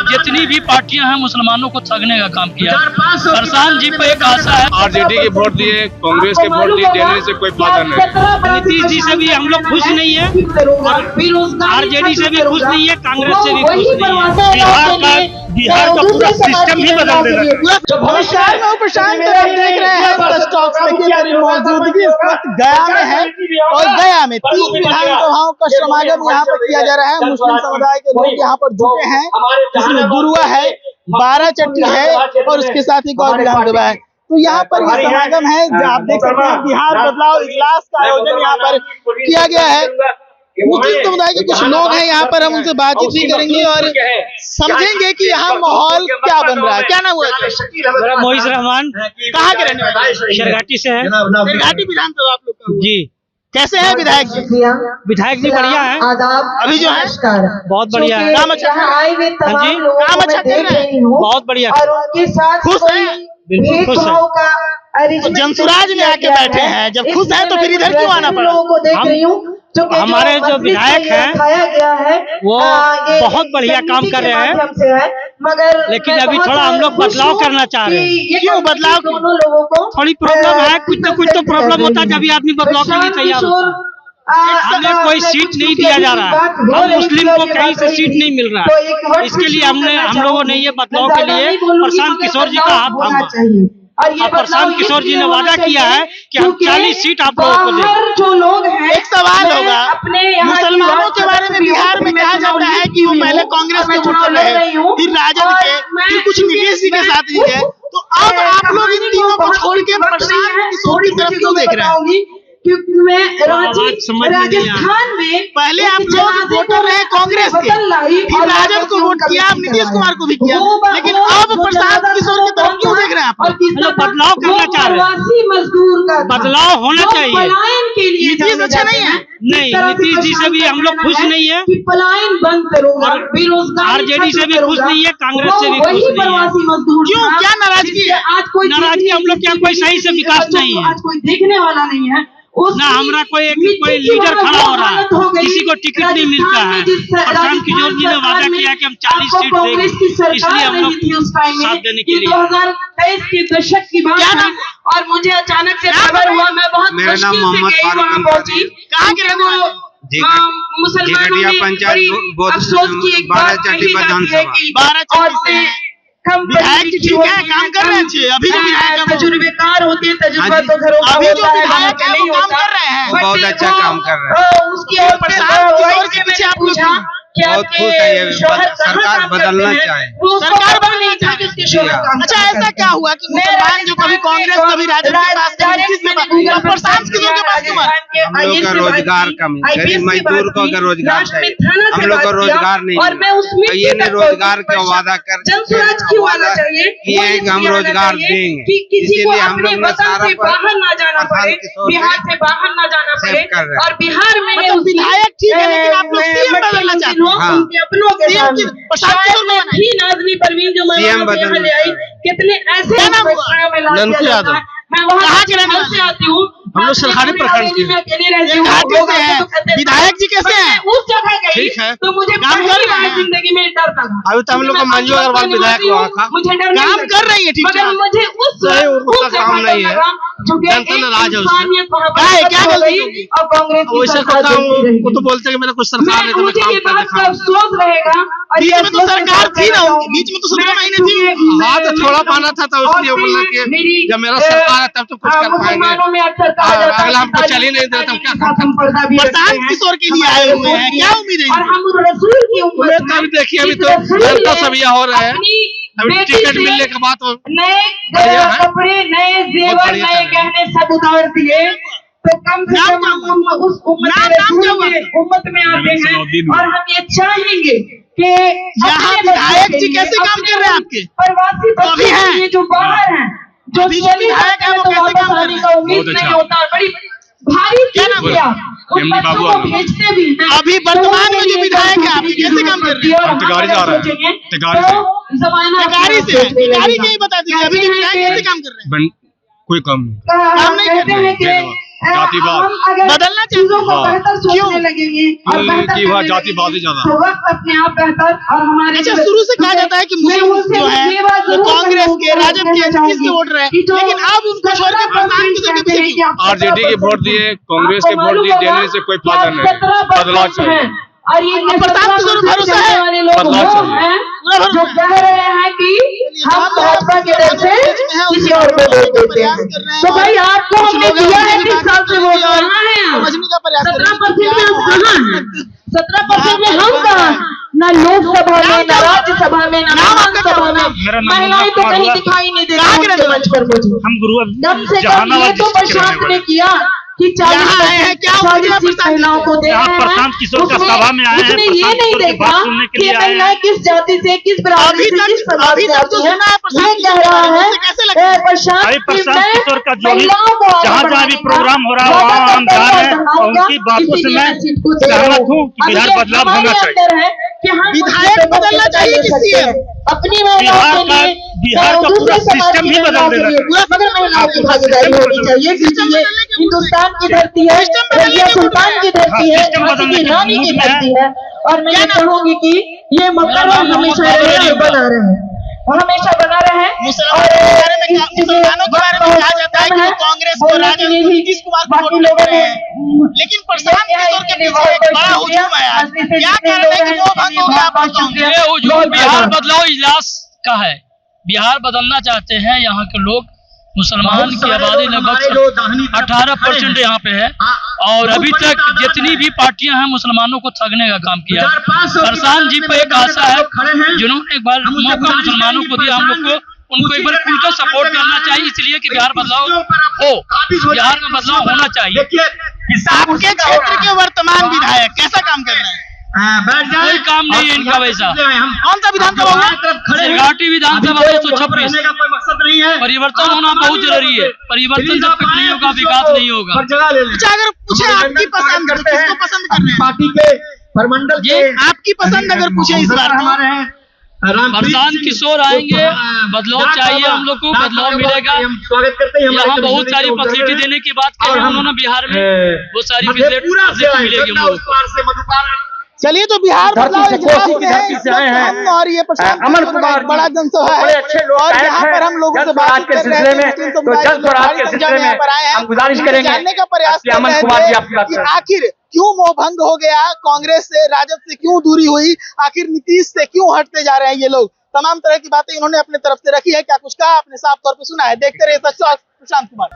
जितनी भी पार्टियां हैं मुसलमानों को ठगने का काम किया। प्रशांत जी पे एक आशा है, आरजेडी के वोट दिए, कांग्रेस के वोट दिए, देने से कोई फायदा नहीं। नीतीश जी से भी हम लोग खुश नहीं है और आरजेडी से भी खुश नहीं है, कांग्रेस से भी खुश नहीं है। बिहार का पूरा सिस्टम ही बदल देना। नमस्कार, मैं प्रशांत और आप देख रहे हैं प्लस टॉक्स। देखिए मेरी मौजूदगी इस वक्त गया में है और गया में 3 विधानसभाओं का समागम यहाँ पर किया जा रहा है। मुस्लिम समुदाय के लोग यहाँ पर जुटे हैं, जिसमें गुरुआ है, 12 चट्टी है और उसके साथ ही गौर विधानसभा है। तो यहाँ पर ये समागम है, आप देख सकते हैं बिहार बदलाव इजलास का आयोजन यहाँ पर किया गया है। मुस्लिम समुदाय के कुछ लोग हैं यहाँ पर, हम उनसे बातचीत भी करेंगे और समझेंगे कि यहाँ माहौल क्या बन रहा है। क्या नाम हुआ? मेरा मोहित रहमान। कहाँ के रहने वाले? शेरघाटी से है। शेरघाटी विधानसभा आप लोग का? जी। कैसे है विधायक जी? विधायक जी बढ़िया है, अभी जो है बहुत बढ़िया है। काम अच्छा कर रहे हैं? हाँ जी, काम अच्छा कर रहे हैं, बहुत बढ़िया। खुश हैं? बिल्कुल खुश है। तो जनसुराज में आके बैठे हैं, जब खुश हैं तो फिर इधर क्यों आना पड़ा? हमारे जो विधायक हैं वो बहुत बढ़िया काम कर रहे हैं, लेकिन अभी थोड़ा हम लोग बदलाव करना चाह रहे हैं। क्यों बदलाव? थोड़ी प्रॉब्लम है, कुछ तो प्रॉब्लम होता है जब भी आदमी बदलाव के लिए तैयार होता है। हमें कोई सीट नहीं दिया जा रहा है, हम मुस्लिम को कहीं से सीट नहीं मिल रहा है। इसके लिए हम लोगों ने ये बदलाव के लिए प्रशांत किशोर जी का हाथ थामा और प्रशांत किशोर जी ने वादा किया है कि हम 40 सीट आप लोगों को देंगे। जो लोग हैं, एक सवाल होगा, मुसलमानों के बारे में बिहार में कहा जाता है कि वो पहले कांग्रेस के वोटर रहे, फिर राजद के, फिर कुछ नीतीश जी के साथ ही है। तो अब आप लोग इन तीनों को छोड़ के प्रशांत किशोर की तरफ क्यों देख रहे हैं? क्योंकि मैं राजस्थान में पहले आप लोग वोटर रहे कांग्रेस के, फिर राजद को वोट किया, आप नीतीश कुमार को भी किया, लेकिन अब प्रशांत किशोर की तरफ क्यों देख रहे हैं आप? बदलाव करना चाह रहे हैं, मजदूर का बदलाव होना चाहिए। पलायन के लिए नीतीश अच्छा नहीं है? नहीं, नीतीश जी से भी हम लोग खुश नहीं है कि पलायन बंद करो और बेरोजगार आरजेडी से भी खुश नहीं है, कांग्रेस से भी खुश नहीं है। प्रवासी मजदूर क्यों? क्या नाराजगी है? आज कोई नाराजगी हम लोग क्या, कोई सही से विकास नहीं है, आज कोई देखने वाला नहीं है। ना हमारा कोई लीडर खड़ा हो रहा है, किसी को टिकट नहीं मिलता है। प्रशांत किशोर जी ने वादा किया कि हम 40 सीट देंगे, इसलिए हम लोग साथ देने के लिए। 2023 के दशक की बात है और मुझे अचानक से खबर हुआ, मैं बहुत मुश्किल से गई वहाँ पहुंची। कहाँ के रहने वाले? मुसलमानों में बड़ी अफसोस की एक बात कही जाती है कि 12 विधायक ठीक है, काम कर रहे हैं। अभी जो विधायक तजुर्बेकार होते हैं, तजुर्बा तो घरों का अभी जो होता है, विधायक है वो काम कर रहे हैं, बहुत अच्छा काम कर रहे हैं। उसकी और प्रशांत किशोर के पीछे आप लोग बहुत खुश है। ये सरकार बदलना चाहे, सरकार बदलना चाहे। अच्छा, ऐसा क्या हुआ कि मुसलमान जो कभी कांग्रेस कभी राजद के पास, कभी नीतीश के पास, प्रशांत किशोर के पास क्यों है? हम लोग का रोजगार कम है, गरीब मजदूर को अगर रोजगार चाहिए, हम लोग का रोजगार नहीं है। ये ने रोजगार का वादा कर किए हैं कि हम रोजगार देंगे, इसीलिए हम लोग ने सारा बाहर ना जाना पड़े, बिहार से बाहर ना जाना पड़े। और बिहार में विधायक ठीक है, लेकिन आप लोग सीएम बदलना चाहते हैं। उनके अपनों के सामने नाज़नी परवीन जो मैं ले आई, कितने ऐसे ननकू यादव, मैं वहाँ से आती हूँ, हम लोग सरकारी प्रखंड के विधायक जी कैसे हैं? उस जगह गई ठीक है, तो मुझे काम कर रहे हैं। जिंदगी में डर था। अभी तो हम लोग का मंजू अग्रवाल विधायक हुआ था, मुझे डर काम कर रही है, ठीक है, मगर मुझे उस काम नहीं है, जनता नाराज है उससे। क्या गलती? और कांग्रेस वैसे करता हूँ, वो तो बोलते हैं मेरा कुछ सरकार ने मुझे ये बात का अफसोस रहेगा। और बीच में तो सरकार थी ना, बीच में तो 17 महीने थी। हाँ, तो थोड़ा पाना था, तो इसलिए बोला कि जब मेरा सरकार है तब तो कुछ कर पाएंगे, अगला हमको चल ही नहीं देता, क्या प्रशांत किशोर के लिए आए हुए हैं, क्या उम्मीद है? और हम रसूल की उम्मीद तो अभी देखिए, अभी तो लड़का सब यहाँ हो रहे हैं, अभी टिकट मिलने के बाद नए कपड़े, नए जेवर, नए गहने सब उतार दिए, तो कम से कम उस उम्मत में आते हैं। और हम ये चाहेंगे कि यहाँ विधायक जी कैसे काम कर रहे हैं आपके? प्रवासी बच्चे हैं जो बाहर हैं, जो विधायक है, वो कैसे काम कर रहे हैं? उम्मीद नहीं होता, बड़ी भारी किया उन बच्चों को भेजते भी हैं। अभी वर्तमान में जो विधायक है आपके कैसे काम कर रहे हैं? टिकारी जा रहा है, टिकारी से टिकारी के ही बता दीजिए, अभी जो विधायक कैसे काम कर रहे हैं? कोई काम नहीं कहते हैं कि जातिवाद हम अगर बदलना चाहिए। चीजों को हाँ। बेहतर सोचने लगेंगे और बेहतर कि वह करने जातिवाद ही लगेंगे, ज्यादा तो वक्त अपने आप बेहतर और हमारे अच्छा, शुरू से कहा जाता है कि मुस्लिम जो है वो कांग्रेस के, राजद के, नीतीश के वोट रहे हैं, लेकिन अब उनको छोड़ के प्रशांत किशोर के पीछे क्यों? आरजेडी के वोट दिए, कांग्रेस के वोट दिए, देने से कोई फायदा नहीं, बदलाव चाहिए। और ये प्रशांत किशोर भरोसा है? वाले लोग बदलाव वो चाहिए। हैं जो कह रहे हैं कि हम भाजपा के डर से किसी और को वोट देते हैं। तो भाई आपको हमने दिया है 30 साल से वोट, कहाँ है आप? समझने का प्रयास 17% में हम कहाँ हैं? 17% में हम कहाँ? न लोकसभा में, न राज्यसभा में, न विधानसभा में महिलाएं तो कहीं दिखाई नहीं दे रही उनके मंच पर मुझे। हम गुरु कम से कम ये तो प्रशांत ने किया कि 40 सीट महिलाओं को दे यहाँ प्रशांत किशोर का सभा में आए हैं, उसने ये प्रशांत नहीं किशोर की देखा बात सुनने के कि लिए आए हैं। महिलाएं किस जाति से, किस बिरादरी से, किस समाज से आती है। ये कह रहा है प्रशांत भाई कि प्रशांत मैं किशोर का जो भी महिलाओं को आगे जहाँ जहाँ भी बढ़ाने प्रोग्राम हो रहा है का वहाँ हम जा रहे हैं, बढ़ाऊंगा, और उनकी बातों से इसीलिए मैं सीट को दे रहा सहमत हूँ कि अब बिहार ये बदलाव हमारे होना चाहिए। अंदर है कि हम विधायक अपने बदलना लोगों चाहिए को कि सकते हैं। सीएम? अपनी महिलाओं के लिए बिहार का दूसरे पूरा समाज सिस्टम की ही बदल महिलाओं के देना लिए, चाहिए। मगर महिलाओं की भागीदारी होनी चाहिए क्योंकि ये हिंदुस्तान की धरती है, रजिया सुल्तान की धरती है, सिस्टम झांसी बदलने की की रानी की मूड में है। धरती है। और मैं ये कहूंगी कि ये मकसद हमेशा रहे और बना रहे, हमेशा बना रहे। मुसलमानों के बारे में कहा जाता है कि वो कांग्रेस को, राजद को, नीतीश कुमार को वोट देते रहे हैं, लेकिन प्रशांत किशोर के पीछे एक बड़ा हुजूम है आज। क्या कारण है कि वो भंग हो गया? आप बताओ। ये हुजूम बिहार बदलाव इजलास का है। बिहार बदलना चाहते हैं। यहाँ के लोग, मुसलमान की आबादी लगभग 18% यहाँ पे है, और अभी तक जितनी भी पार्टियां हैं मुसलमानों को ठगने का काम किया है। प्रशांत जी पे एक आशा है, जिन्होंने एक बार मौका मुसलमानों को दिया, हम लोग को उनको एक बार खुलकर सपोर्ट करना चाहिए, इसलिए कि बिहार बदलाव हो, बिहार में बदलाव होना चाहिए। आपके क्षेत्र के वर्तमान विधायक कैसा काम कर रहे हैं? कोई काम नहीं है इनका वैसा। कौन सा विधानसभा होगा? सिरघाटी विधानसभा 226। परिवर्तन होना बहुत जरूरी है। परिवर्तन जब तक नहीं होगा, विकास नहीं होगा। अच्छा, अगर पूछे आपकी पसंद, तो किसको पसंद कर रहे हैं? पार्टी के परमंडल ये आपकी पसंद अगर पूछे इस बार, हमारे हैं प्रशांत किशोर आएंगे, बदलाव चाहिए हम लोग को, बदलाव मिलेगा। स्वागत करते हैं। यहाँ बहुत सारी फैसिलिटी देने की बात कही उन्होंने बिहार में, वो सारी फैसिलिटी मिलेगी हम लोग को। चलिए, तो बिहार बदलाव इजलास में है इस वक्त हम, और ये प्रशांत अमन किशोर का कुमार एक बड़ा जनसभा है, बड़े अच्छे लोग और आए यहाँ हैं। पर हम लोगों से जन बात स्वराज के कर रहे सिलसिले हैं। में, मुस्लिम तो समुदाय जन के लोग स्वराज बड़ी के संख्या सिलसिले में यहाँ पर आए हैं। हम गुजारिश उनसे करेंगे जानने का प्रयास कि कर अमन रहे कुमार जी थे आपकी बात कि करें। आखिर क्यों मोह भंग हो गया, कांग्रेस से, राजद से क्यों दूरी हुई, आखिर नीतीश से क्यों हटते जा रहे हैं ये लोग। तमाम तरह की बातें इन्होंने अपने तरफ से रखी है। क्या कुछ कहा, आपने साफ तौर पर सुना है। देखते रहिए सच प्रशांत कुमार।